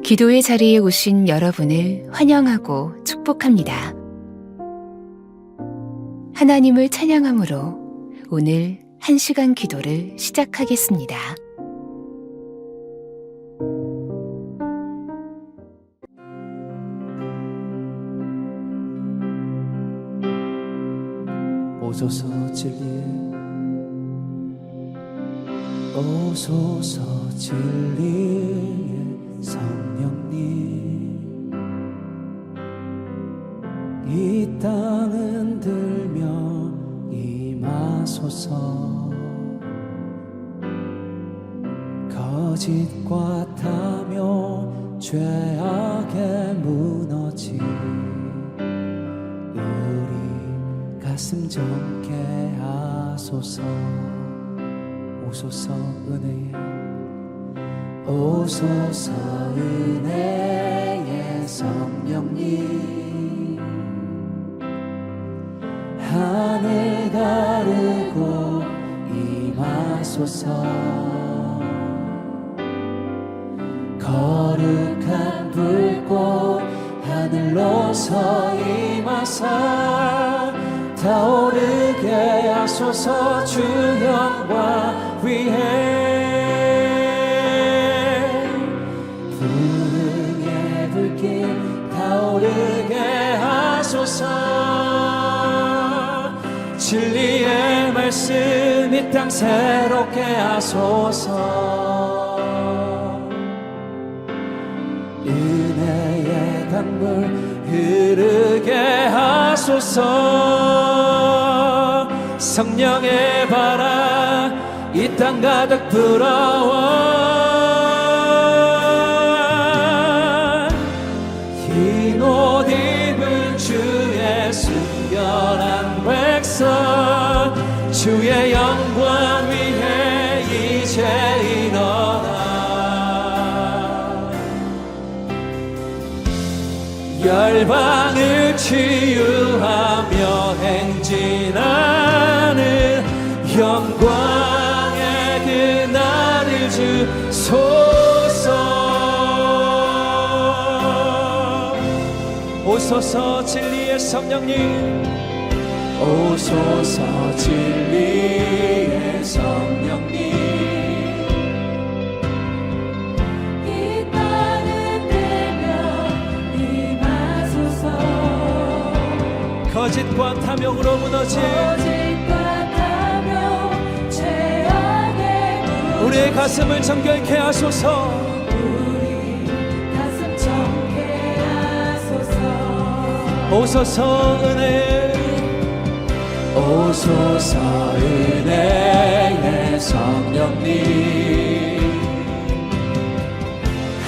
기도의 자리에 오신 여러분을 환영하고 축복합니다. 하나님을 찬양함으로 오늘 1시간 기도를 시작하겠습니다. 오소서 진리에 오소서 진리의 성령님 이 땅 흔들며 임하소서 거짓과 탐욕 죄악에 무너진 우리 가슴 정케 하소서 오소서 은혜에 오소서 은혜의 성령님 하늘 가르고 임하소서 거룩한 불꽃 하늘로서 임하사 타오르게 하소서 주 영광 위에 부흥의 불길 타오르게 하소서 진리의 말씀 이 땅 새롭게 하소서 은혜의 강물 흐르게 하소서 성령의 바람 이 땅 가득 불어와 흰 옷 입은 주의 순결한 백성 주의 영광 위에 이제 일어나 열방을 치유하며 행진하는 영광의 그날을 주소서 오소서 진리의 성령님 오소서 진리의 성령님 거짓과 탐욕으로 무너진 우리의 가슴을 정결케 하소서 우리 가슴 정케 하소서 오소서 은혜 오소서 은혜의 성령님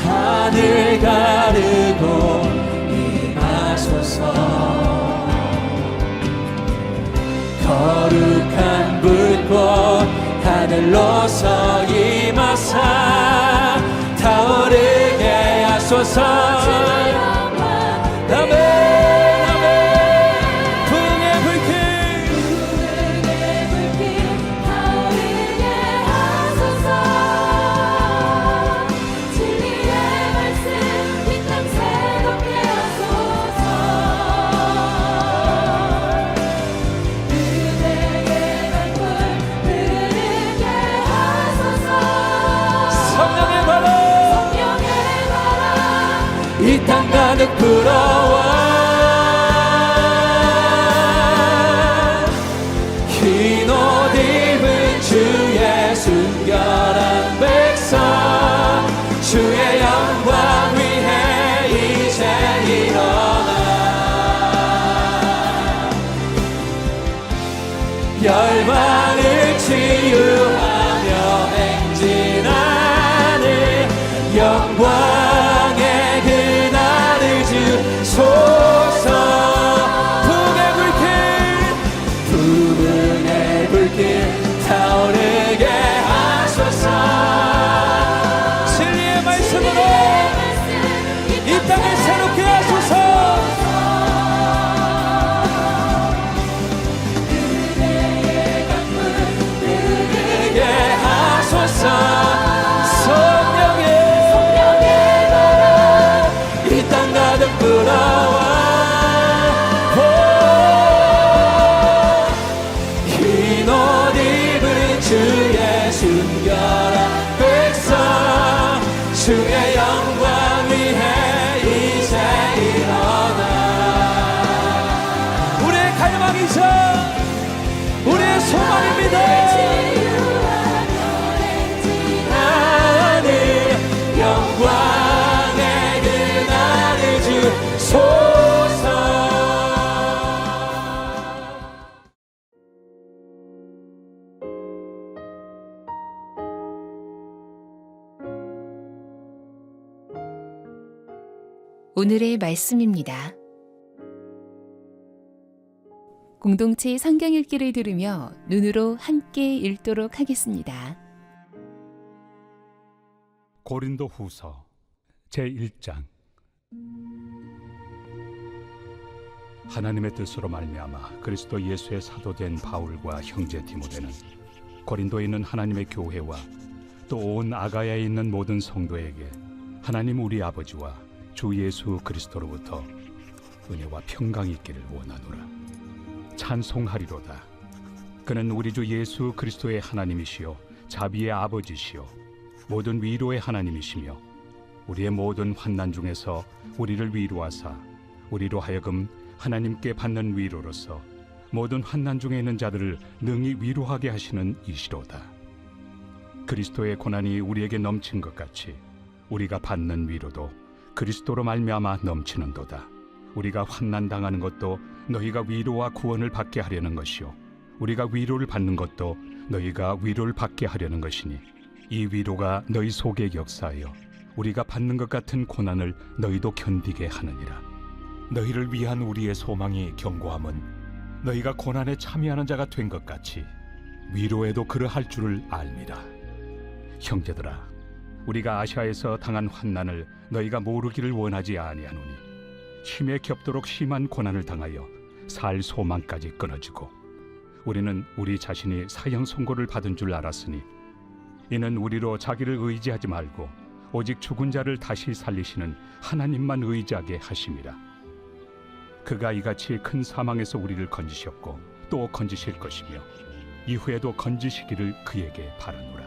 하늘 가르고 임하소서 거룩한 불꽃 하늘로서 임하사 타오르게 하소서 아멘 아멘 부흥의 불길 타오르게 하소서 진리의 말씀 이 땅 새롭게 하소서 성령의 바람 이 땅 가득 불어와 흰 옷 입은 주의 순결한 백성 주의 영광 위에 이제 일어나 열방을 치유하며 행진하는 영광의 그날을 주소서 부흥의 불길 타오르게 하소서 진리의 말씀으로 이 땅을 새롭게 하소서 은혜의 강물 흐르게 하소서 성령의 오늘의 말씀입니다. 공동체 성경 읽기를 들으며 눈으로 함께 읽도록 하겠습니다. 고린도 후서 제1장. 하나님의 뜻으로 말미암아 그리스도 예수의 사도된 바울과 형제 디모데는 고린도에 있는 하나님의 교회와 또 온 아가야에 있는 모든 성도에게 하나님 우리 아버지와 주 예수 그리스도로부터 은혜와 평강이 있기를 원하노라. 찬송하리로다. 그는 우리 주 예수 그리스도의 하나님이시요 자비의 아버지시요 모든 위로의 하나님이시며 우리의 모든 환난 중에서 우리를 위로하사 우리로 하여금 하나님께 받는 위로로서 모든 환난 중에 있는 자들을 능히 위로하게 하시는 이시로다. 그리스도의 고난이 우리에게 넘친 것 같이 우리가 받는 위로도 그리스도로 말미암아 넘치는도다. 우리가 환난 당하는 것도 너희가 위로와 구원을 받게 하려는 것이요 우리가 위로를 받는 것도 너희가 위로를 받게 하려는 것이니 이 위로가 너희 속에 역사하여 우리가 받는 것 같은 고난을 너희도 견디게 하느니라. 너희를 위한 우리의 소망이 견고함은 너희가 고난에 참여하는 자가 된 것 같이 위로에도 그러할 줄을 알미라. 형제들아, 우리가 아시아에서 당한 환난을 너희가 모르기를 원하지 아니하노니 힘에 겹도록 심한 고난을 당하여 살 소망까지 끊어지고 우리는 우리 자신이 사형 선고를 받은 줄 알았으니 이는 우리로 자기를 의지하지 말고 오직 죽은 자를 다시 살리시는 하나님만 의지하게 하심이라. 그가 이같이 큰 사망에서 우리를 건지셨고 또 건지실 것이며 이후에도 건지시기를 그에게 바라노라.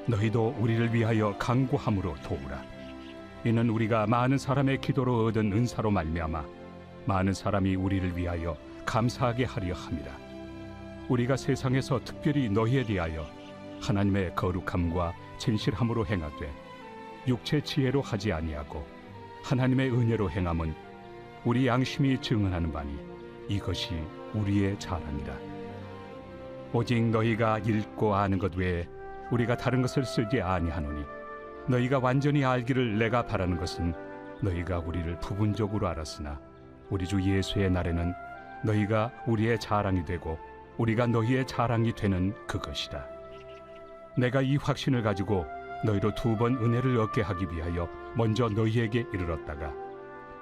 너희도 우리를 위하여 간구함으로 도우라. 이는 우리가 많은 사람의 기도로 얻은 은사로 말미암아 많은 사람이 우리를 위하여 감사하게 하려 함이라. 우리가 세상에서 특별히 너희에 대하여 하나님의 거룩함과 진실함으로 행하되 육체 지혜로 하지 아니하고 하나님의 은혜로 행함은 우리 양심이 증언하는 바니 이것이 우리의 자랑이라. 오직 너희가 읽고 아는 것 외에 우리가 다른 것을 쓰지 아니하노니 너희가 완전히 알기를 내가 바라는 것은 너희가 우리를 부분적으로 알았으나 우리 주 예수의 날에는 너희가 우리의 자랑이 되고 우리가 너희의 자랑이 되는 그것이다. 내가 이 확신을 가지고 너희로 2번 은혜를 얻게 하기 위하여 먼저 너희에게 이르렀다가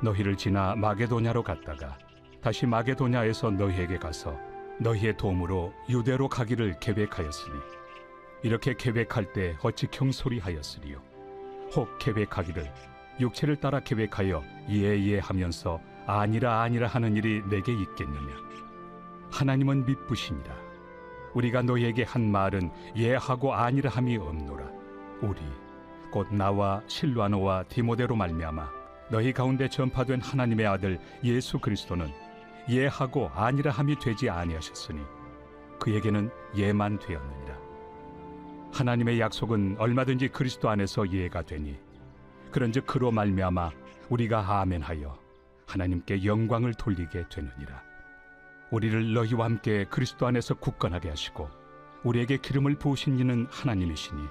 너희를 지나 마게도냐로 갔다가 다시 마게도냐에서 너희에게 가서 너희의 도움으로 유대로 가기를 계획하였으니 이렇게 계획할 때 어찌 경솔이하였으리요. 혹 계획하기를 육체를 따라 계획하여 예하면서 아니라 하는 일이 내게 있겠느냐. 하나님은 미쁘시니라. 우리가 너희에게 한 말은 예하고 아니라 함이 없노라. 우리 곧 나와 실와노와 디모데로 말미암아 너희 가운데 전파된 하나님의 아들 예수 그리스도는 예하고 아니라 함이 되지 아니하셨으니 그에게는 예만 되었느니라. 하나님의 약속은 얼마든지 그리스도 안에서 예가 되니 그런즉 그로 말미암아 우리가 아멘하여 하나님께 영광을 돌리게 되느니라. 우리를 너희와 함께 그리스도 안에서 굳건하게 하시고 우리에게 기름을 부으신 이는 하나님이시니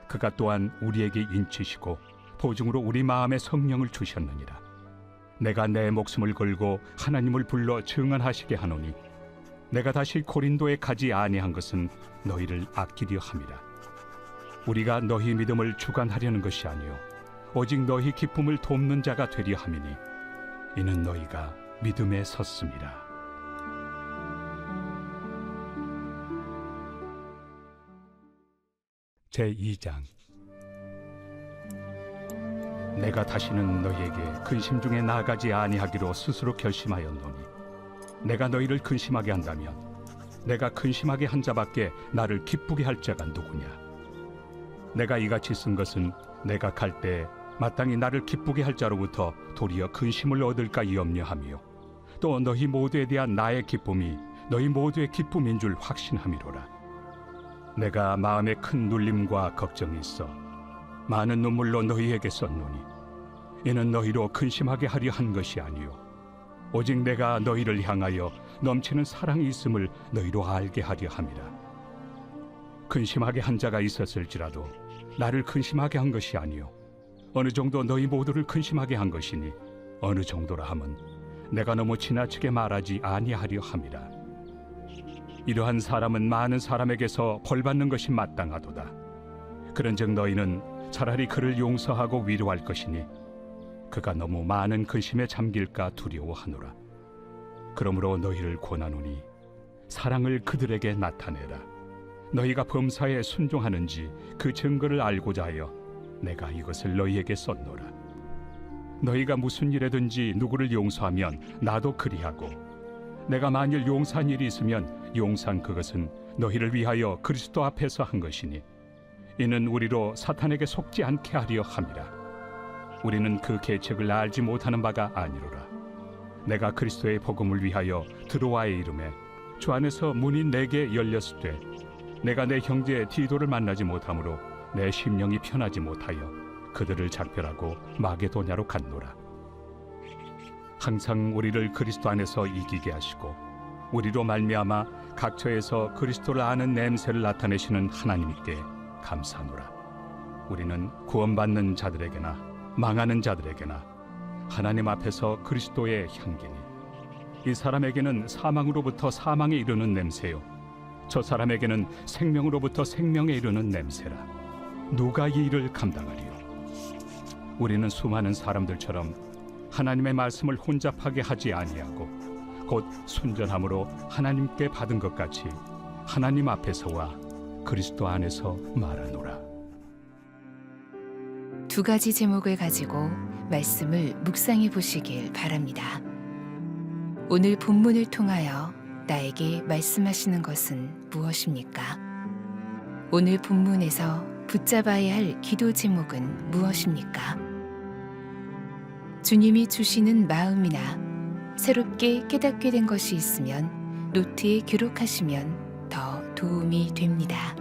그가 또한 우리에게 인치시고 보증으로 우리 마음에 성령을 주셨느니라. 내가 내 목숨을 걸고 하나님을 불러 증언하시게 하노니 내가 다시 고린도에 가지 아니한 것은 너희를 아끼려 함이라. 우리가 너희 믿음을 주관하려는 것이 아니요 오직 너희 기쁨을 돕는 자가 되려 함이니 이는 너희가 믿음에 섰음이라. 제2장. 내가 다시는 너희에게 근심 중에 나아가지 아니하기로 스스로 결심하였노니 내가 너희를 근심하게 한다면 내가 근심하게 한 자밖에 나를 기쁘게 할 자가 누구냐. 내가 이같이 쓴 것은 내가 갈 때 마땅히 나를 기쁘게 할 자로부터 도리어 근심을 얻을까 염려하며 또 너희 모두에 대한 나의 기쁨이 너희 모두의 기쁨인 줄 확신함이로라. 내가 마음에 큰 눌림과 걱정이 있어 많은 눈물로 너희에게 썼노니 이는 너희로 근심하게 하려 한 것이 아니요 오직 내가 너희를 향하여 넘치는 사랑이 있음을 너희로 알게 하려 함이라. 근심하게 한 자가 있었을지라도 나를 근심하게 한 것이 아니요 어느 정도 너희 모두를 근심하게 한 것이니 어느 정도라 함은 내가 너무 지나치게 말하지 아니하려 함이라. 이러한 사람은 많은 사람에게서 벌받는 것이 마땅하도다. 그런즉 너희는 차라리 그를 용서하고 위로할 것이니 그가 너무 많은 근심에 잠길까 두려워하노라. 그러므로 너희를 권하노니 사랑을 그들에게 나타내라. 너희가 범사에 순종하는지 그 증거를 알고자 하여 내가 이것을 너희에게 썼노라. 너희가 무슨 일에든지 누구를 용서하면 나도 그리하고, 내가 만일 용서한 일이 있으면 용서한 그것은 너희를 위하여 그리스도 앞에서 한 것이니 이는 우리로 사탄에게 속지 않게 하려 함이라. 우리는 그 계책을 알지 못하는 바가 아니로라. 내가 그리스도의 복음을 위하여 드로아에 이름에 주 안에서 문이 내게 열렸으되 내가 내 형제 디도를 만나지 못하므로 내 심령이 편하지 못하여 그들을 작별하고 마게도냐로 갔노라. 항상 우리를 그리스도 안에서 이기게 하시고 우리로 말미암아 각처에서 그리스도를 아는 냄새를 나타내시는 하나님께 감사하노라. 우리는 구원받는 자들에게나 망하는 자들에게나 하나님 앞에서 그리스도의 향기니 이 사람에게는 사망으로부터 사망에 이르는 냄새요 저 사람에게는 생명으로부터 생명에 이르는 냄새라. 누가 이 일을 감당하리요? 우리는 수많은 사람들처럼 하나님의 말씀을 혼잡하게 하지 아니하고 곧 순전함으로 하나님께 받은 것 같이 하나님 앞에서와 그리스도 안에서 말하노라. 두 가지 제목을 가지고 말씀을 묵상해 보시길 바랍니다. 오늘 본문을 통하여 나에게 말씀하시는 것은 무엇입니까? 오늘 본문에서 붙잡아야 할 기도 제목은 무엇입니까? 주님이 주시는 마음이나 새롭게 깨닫게 된 것이 있으면 노트에 기록하시면 더 도움이 됩니다.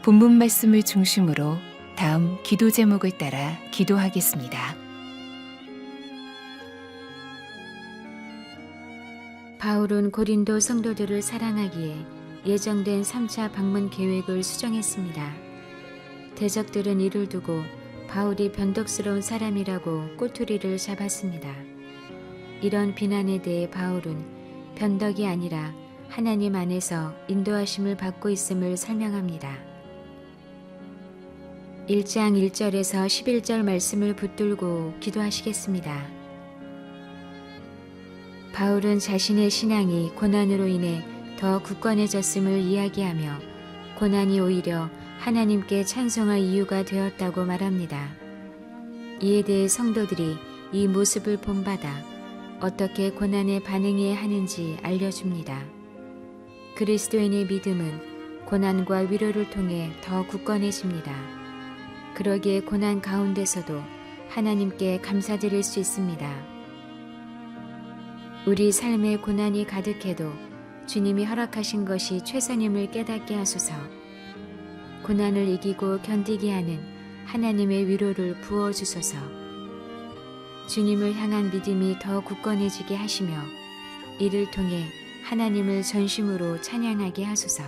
본문 말씀을 중심으로 다음 기도 제목을 따라 기도하겠습니다. 바울은 고린도 성도들을 사랑하기에 예정된 3차 방문 계획을 수정했습니다. 대적들은 이를 두고 바울이 변덕스러운 사람이라고 꼬투리를 잡았습니다. 이런 비난에 대해 바울은 변덕이 아니라 하나님 안에서 인도하심을 받고 있음을 설명합니다. 1장 1절에서 11절 말씀을 붙들고 기도하시겠습니다. 바울은 자신의 신앙이 고난으로 인해 더 굳건해졌음을 이야기하며 고난이 오히려 하나님께 찬송할 이유가 되었다고 말합니다. 이에 대해 성도들이 이 모습을 본받아 어떻게 고난에 반응해야 하는지 알려줍니다. 그리스도인의 믿음은 고난과 위로를 통해 더 굳건해집니다. 그러기에 고난 가운데서도 하나님께 감사드릴 수 있습니다. 우리 삶에 고난이 가득해도 주님이 허락하신 것이 최선임을 깨닫게 하소서. 고난을 이기고 견디게 하는 하나님의 위로를 부어주소서. 주님을 향한 믿음이 더 굳건해지게 하시며 이를 통해 하나님을 전심으로 찬양하게 하소서.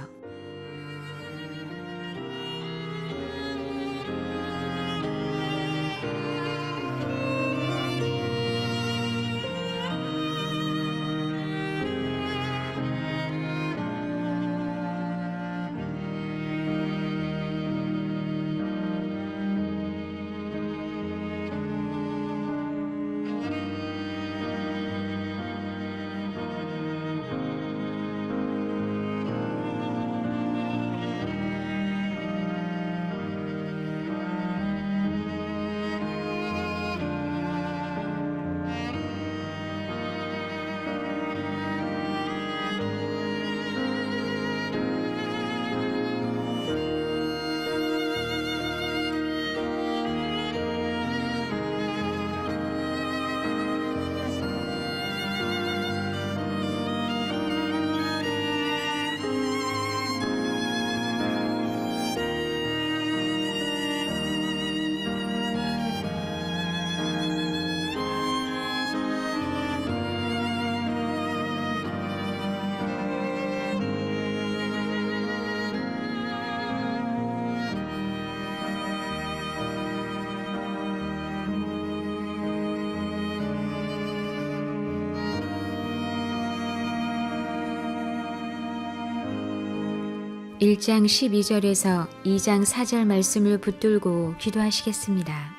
(1장 12절에서 2장 4절) 말씀을 붙들고 기도하시겠습니다.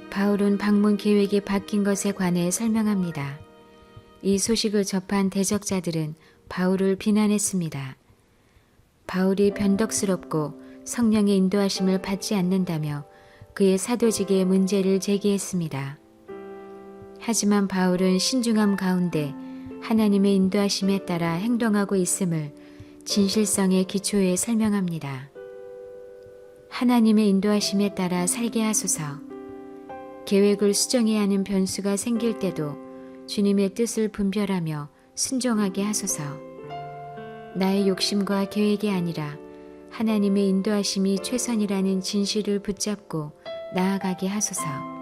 바울은 방문 계획이 바뀐 것에 관해 설명합니다. 이 소식을 접한 대적자들은 바울을 비난했습니다. 바울이 변덕스럽고 성령의 인도하심을 받지 않는다며 그의 사도직에 문제를 제기했습니다. 하지만 바울은 신중함 가운데 하나님의 인도하심에 따라 행동하고 있음을 진실성의 기초에 설명합니다. 하나님의 인도하심에 따라 살게 하소서. 계획을 수정해야 하는 변수가 생길 때도 주님의 뜻을 분별하며 순종하게 하소서. 나의 욕심과 계획이 아니라 하나님의 인도하심이 최선이라는 진실을 붙잡고 나아가게 하소서.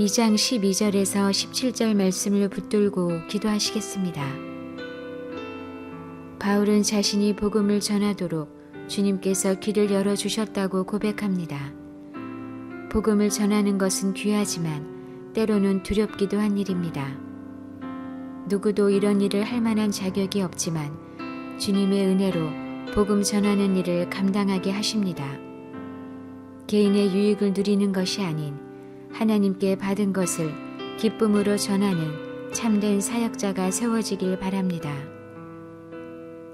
2장 12절에서 17절 말씀을 붙들고 기도하시겠습니다. 바울은 자신이 복음을 전하도록 주님께서 길을 열어주셨다고 고백합니다. 복음을 전하는 것은 귀하지만 때로는 두렵기도 한 일입니다. 누구도 이런 일을 할 만한 자격이 없지만 주님의 은혜로 복음 전하는 일을 감당하게 하십니다. 개인의 유익을 누리는 것이 아닌 하나님께 받은 것을 기쁨으로 전하는 참된 사역자가 세워지길 바랍니다.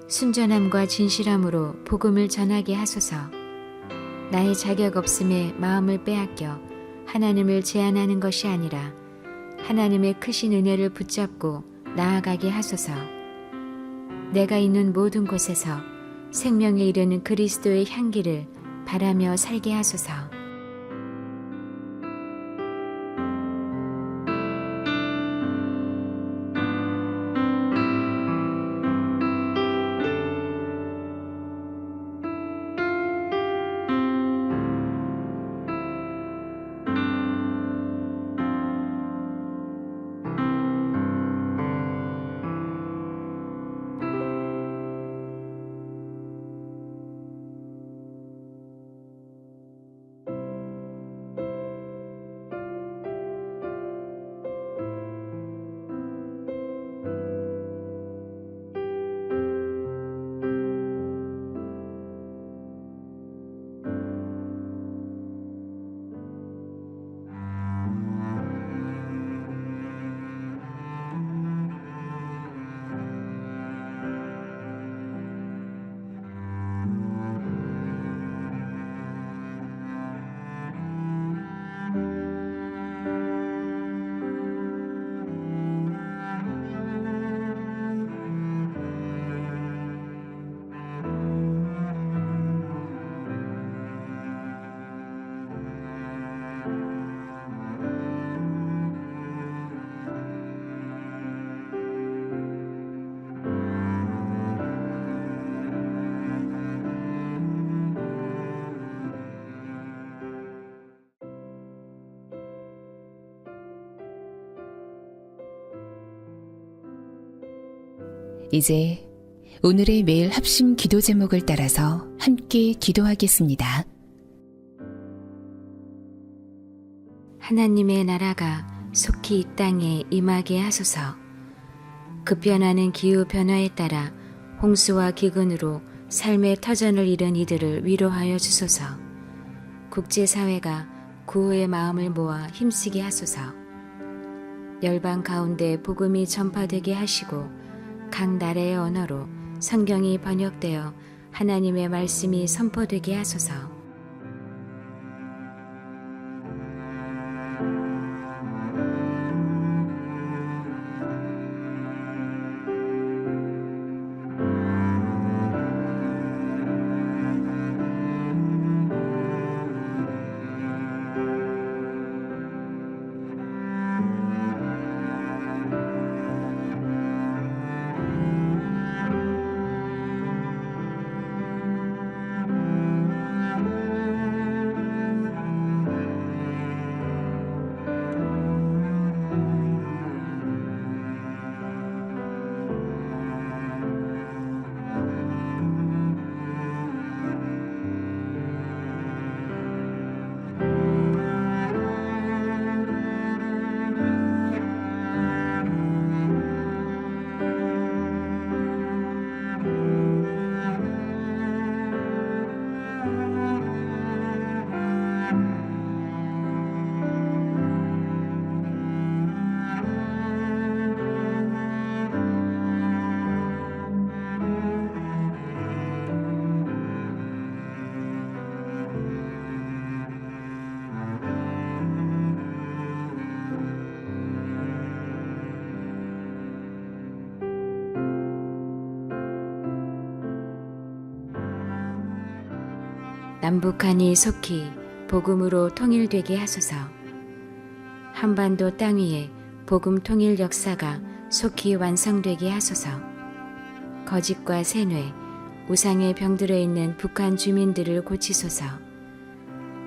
순전함과 진실함으로 복음을 전하게 하소서. 나의 자격 없음에 마음을 빼앗겨 하나님을 제한하는 것이 아니라 하나님의 크신 은혜를 붙잡고 나아가게 하소서. 내가 있는 모든 곳에서 생명에 이르는 그리스도의 향기를 바라며 살게 하소서. 이제 오늘의 매일 합심 기도 제목을 따라서 함께 기도하겠습니다. 하나님의 나라가 속히 이 땅에 임하게 하소서. 급변하는 기후 변화에 따라 홍수와 기근으로 삶의 터전을 잃은 이들을 위로하여 주소서. 국제사회가 구호의 마음을 모아 힘쓰게 하소서. 열방 가운데 복음이 전파되게 하시고 각 나라의 언어로 성경이 번역되어 하나님의 말씀이 선포되게 하소서. 남북한이 속히 복음으로 통일되게 하소서. 한반도 땅 위에 복음 통일 역사가 속히 완성되게 하소서. 거짓과 세뇌, 우상의 병들어 있는 북한 주민들을 고치소서.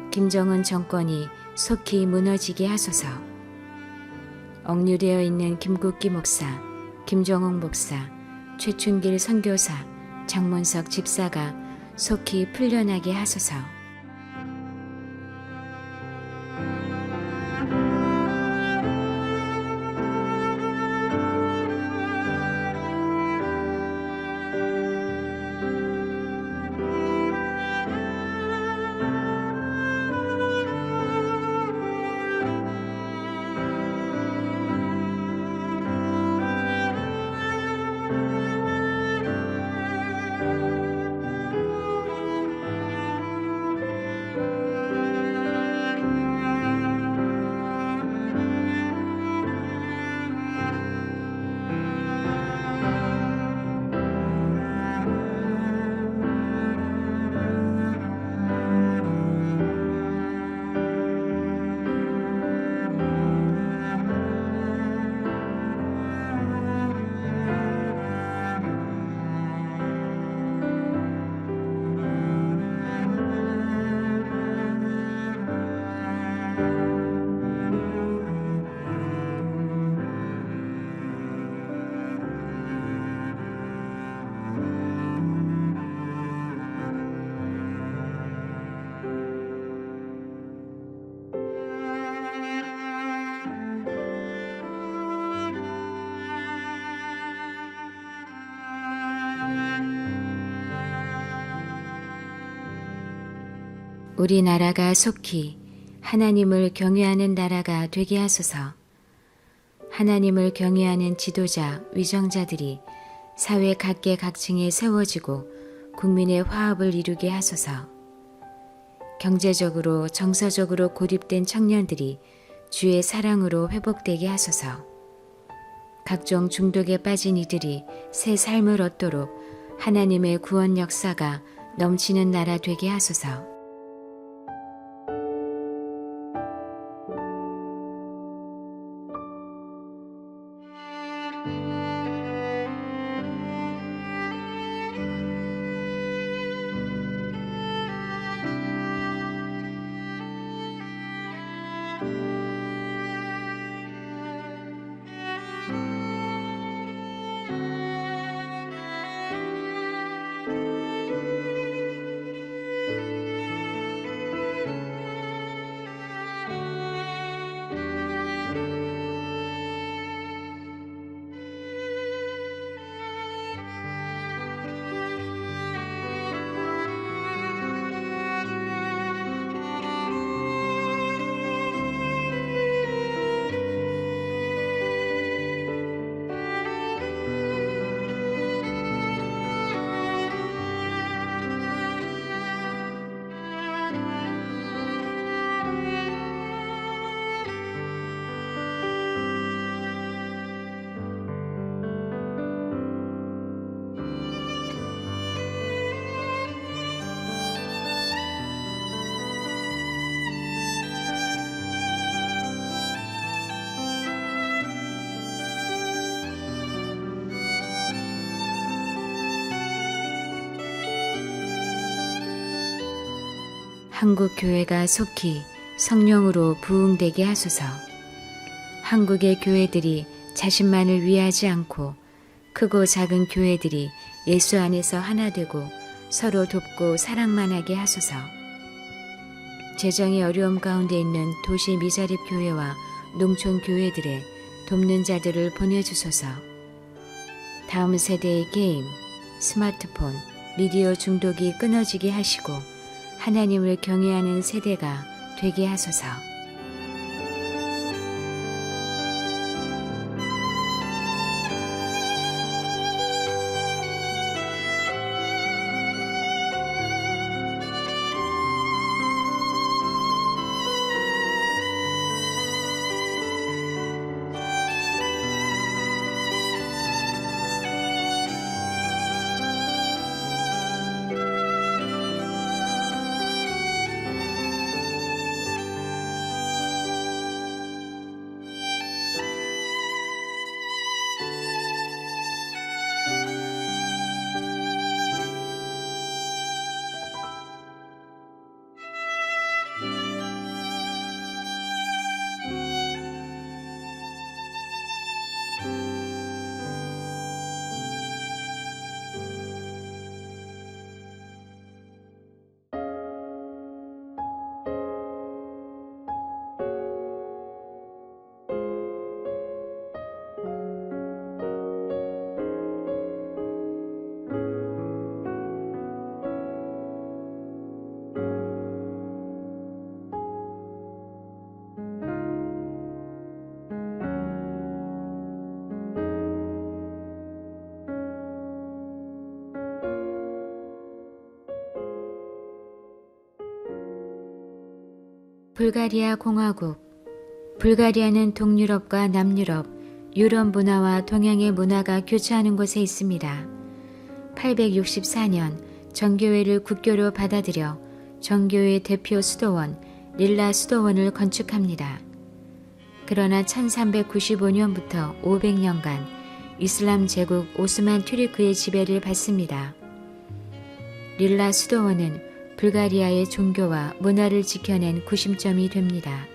김정은 정권이 속히 무너지게 하소서. 억류되어 있는 김국기 목사, 김정옥 목사, 최춘길 선교사, 장문석 집사가 속히 풀려나게 하소서. 우리나라가 속히 하나님을 경외하는 나라가 되게 하소서. 하나님을 경외하는 지도자, 위정자들이 사회 각계각층에 세워지고 국민의 화합을 이루게 하소서. 경제적으로 정서적으로 고립된 청년들이 주의 사랑으로 회복되게 하소서. 각종 중독에 빠진 이들이 새 삶을 얻도록 하나님의 구원 역사가 넘치는 나라 되게 하소서. 한국 교회가 속히 성령으로 부흥되게 하소서. 한국의 교회들이 자신만을 위하지 않고 크고 작은 교회들이 예수 안에서 하나 되고 서로 돕고 사랑만 하게 하소서. 재정의 어려움 가운데 있는 도시 미자립 교회와 농촌 교회들의 돕는 자들을 보내주소서. 다음 세대의 게임, 스마트폰, 미디어 중독이 끊어지게 하시고 하나님을 경외하는 세대가 되게 하소서. 불가리아 공화국. 불가리아는 동유럽과 남유럽, 유럽 문화와 동양의 문화가 교차하는 곳에 있습니다. 864년 정교회를 국교로 받아들여 정교회 대표 수도원 릴라 수도원을 건축합니다. 그러나 1395년부터 500년간 이슬람 제국 오스만 튀르크의 지배를 받습니다. 릴라 수도원은 불가리아의 종교와 문화를 지켜낸 구심점이 됩니다.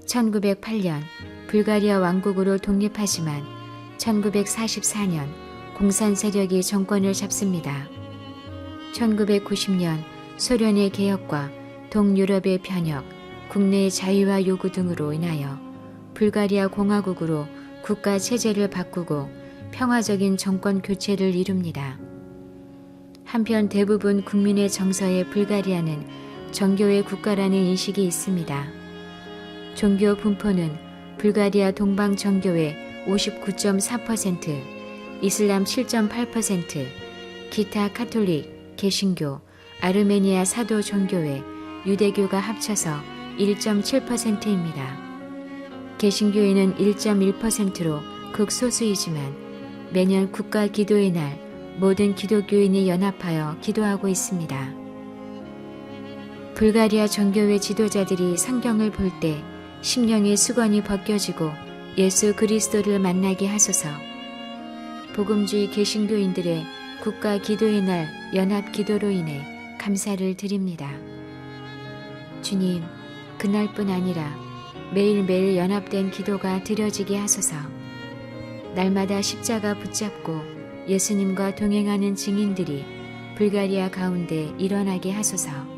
1908년 불가리아 왕국으로 독립하지만 1944년 공산 세력이 정권을 잡습니다. 1990년 소련의 개혁과 동유럽의 편혁, 국내의 자유화 요구 등으로 인하여 불가리아 공화국으로 국가 체제를 바꾸고 평화적인 정권 교체를 이룹니다. 한편 대부분 국민의 정서에 불가리아는 정교의 국가라는 인식이 있습니다. 종교 분포는 불가리아 동방 정교회 59.4%, 이슬람 7.8%, 기타 카톨릭, 개신교, 아르메니아 사도 종교회, 유대교가 합쳐서 1.7%입니다. 개신교인은 1.1%로 극소수이지만 매년 국가 기도의 날 모든 기독교인이 연합하여 기도하고 있습니다. 불가리아 정교회 지도자들이 성경을 볼 때 심령의 수건이 벗겨지고 예수 그리스도를 만나게 하소서. 복음주의 개신교인들의 국가 기도의 날 연합 기도로 인해 감사를 드립니다. 주님, 그날뿐 아니라 매일매일 연합된 기도가 드려지게 하소서. 날마다 십자가 붙잡고 예수님과 동행하는 증인들이 불가리아 가운데 일어나게 하소서.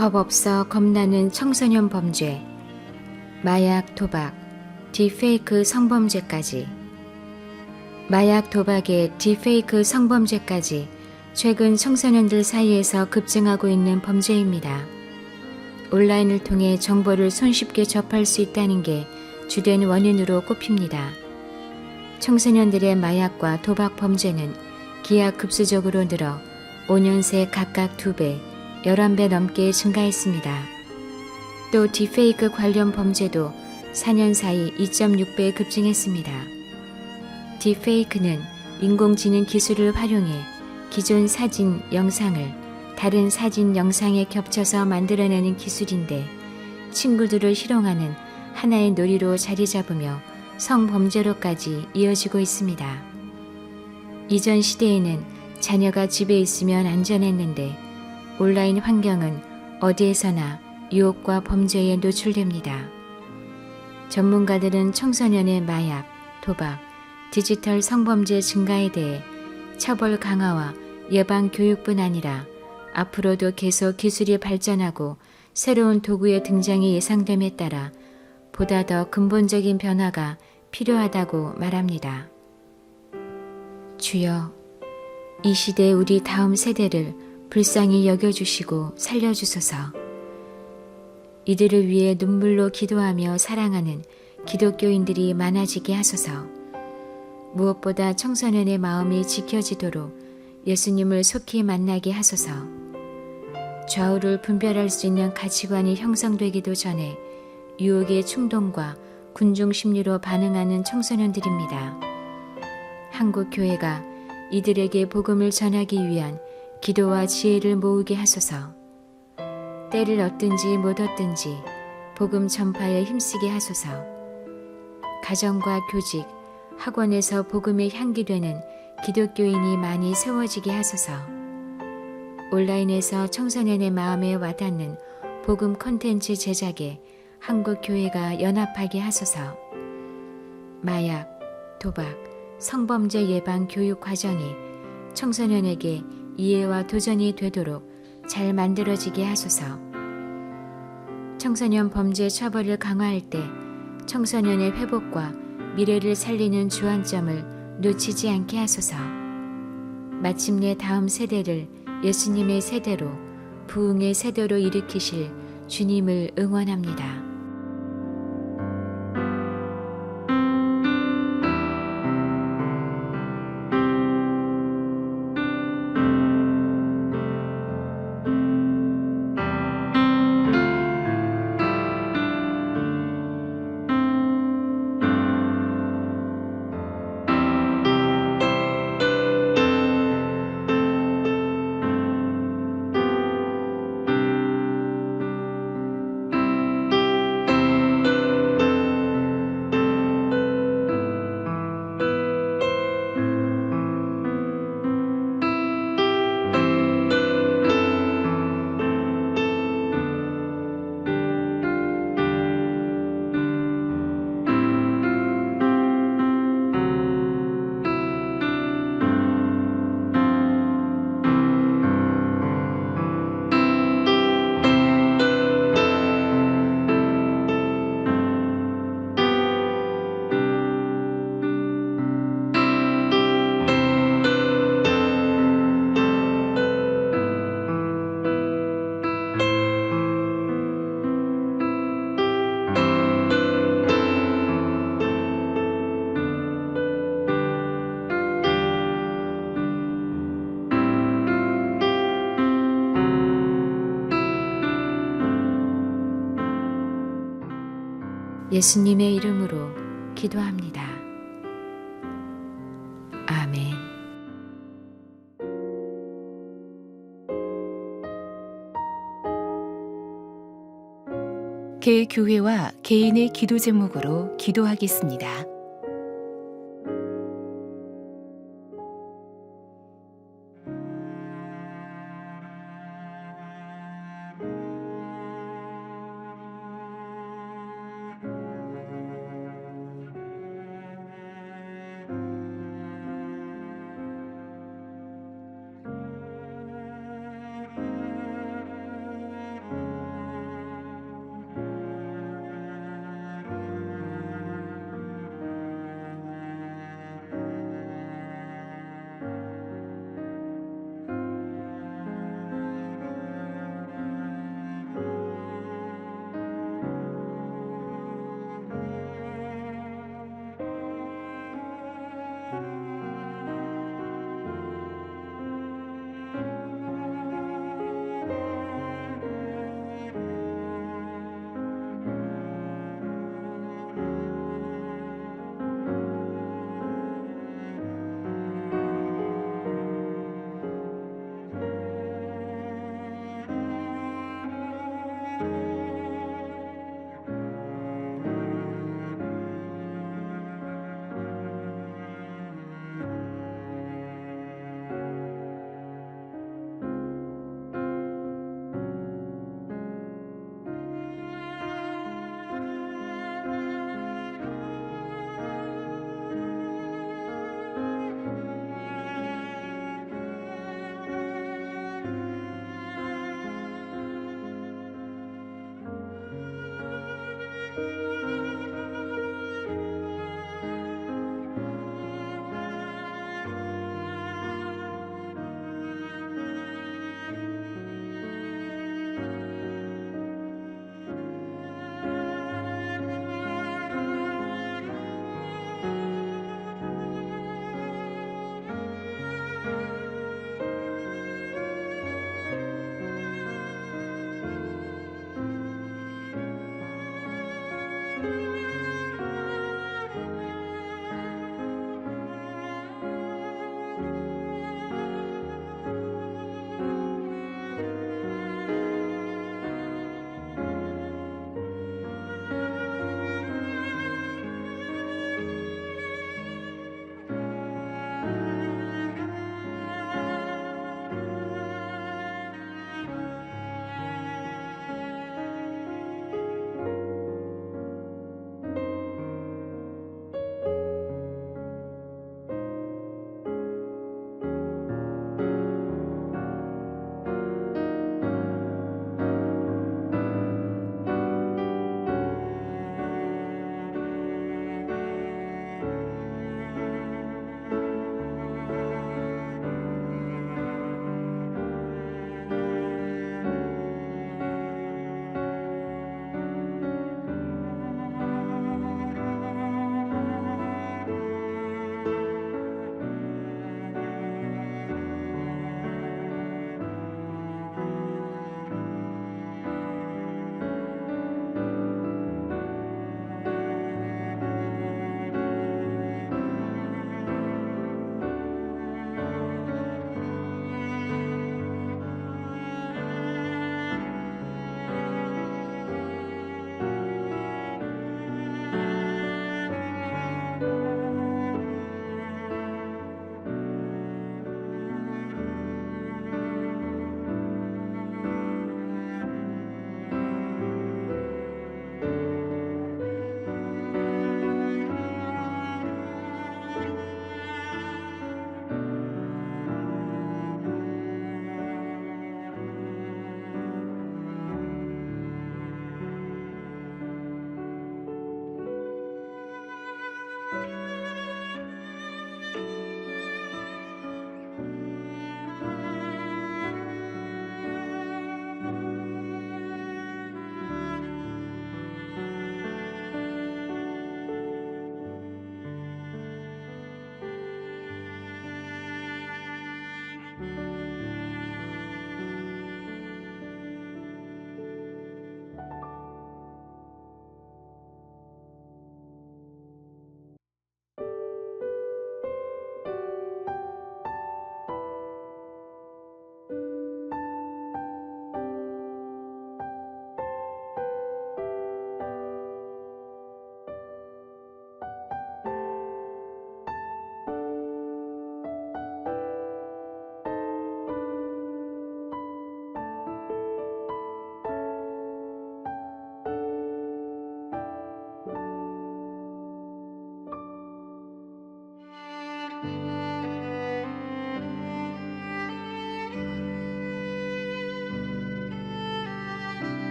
겁 없어 겁나는 청소년 범죄, 마약, 도박, 딥페이크 성범죄까지. 마약, 도박의 딥페이크 성범죄까지 최근 청소년들 사이에서 급증하고 있는 범죄입니다. 온라인을 통해 정보를 손쉽게 접할 수 있다는 게 주된 원인으로 꼽힙니다. 청소년들의 마약과 도박 범죄는 기하급수적으로 늘어 5년 새 각각 2배, 11배 넘게 증가했습니다. 또 딥페이크 관련 범죄도 4년 사이 2.6배 급증했습니다. 딥페이크는 인공지능 기술을 활용해 기존 사진, 영상을 다른 사진, 영상에 겹쳐서 만들어내는 기술인데 친구들을 희롱하는 하나의 놀이로 자리 잡으며 성범죄로까지 이어지고 있습니다. 이전 시대에는 자녀가 집에 있으면 안전했는데 온라인 환경은 어디에서나 유혹과 범죄에 노출됩니다. 전문가들은 청소년의 마약, 도박, 디지털 성범죄 증가에 대해 처벌 강화와 예방 교육뿐 아니라 앞으로도 계속 기술이 발전하고 새로운 도구의 등장이 예상됨에 따라 보다 더 근본적인 변화가 필요하다고 말합니다. 주여, 이 시대 우리 다음 세대를 불쌍히 여겨주시고 살려주소서. 이들을 위해 눈물로 기도하며 사랑하는 기독교인들이 많아지게 하소서. 무엇보다 청소년의 마음이 지켜지도록 예수님을 속히 만나게 하소서. 좌우를 분별할 수 있는 가치관이 형성되기도 전에 유혹의 충동과 군중 심리로 반응하는 청소년들입니다. 한국 교회가 이들에게 복음을 전하기 위한 기도와 지혜를 모으게 하소서. 때를 얻든지 못 얻든지 복음 전파에 힘쓰게 하소서. 가정과 교직, 학원에서 복음의 향기 되는 기독교인이 많이 세워지게 하소서. 온라인에서 청소년의 마음에 와닿는 복음 콘텐츠 제작에 한국 교회가 연합하게 하소서. 마약, 도박, 성범죄 예방 교육 과정이 청소년에게 이해와 도전이 되도록 잘 만들어지게 하소서. 청소년 범죄 처벌을 강화할 때 청소년의 회복과 미래를 살리는 주안점을 놓치지 않게 하소서. 마침내 다음 세대를 예수님의 세대로, 부흥의 세대로 일으키실 주님을 응원합니다. 예수님의 이름으로 기도합니다. 아멘. 개교회와 개인의 기도 제목으로 기도하겠습니다.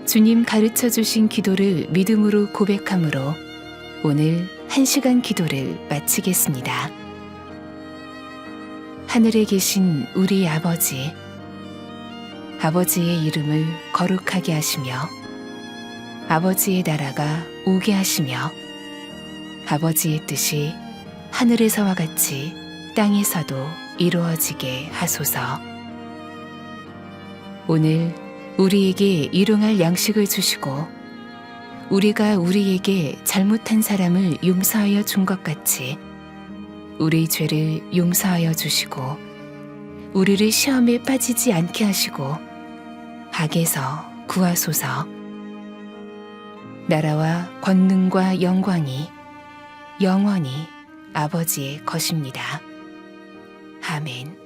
주님 가르쳐 주신 기도를 믿음으로 고백함으로 오늘 1시간 기도를 마치겠습니다. 하늘에 계신 우리 아버지, 아버지의 이름을 거룩하게 하시며 아버지의 나라가 오게 하시며 아버지의 뜻이 하늘에서와 같이 땅에서도 이루어지게 하소서. 오늘 우리에게 일용할 양식을 주시고 우리가 우리에게 잘못한 사람을 용서하여 준 것 같이 우리 죄를 용서하여 주시고 우리를 시험에 빠지지 않게 하시고 악에서 구하소서. 나라와 권능과 영광이 영원히 아버지의 것입니다. 아멘.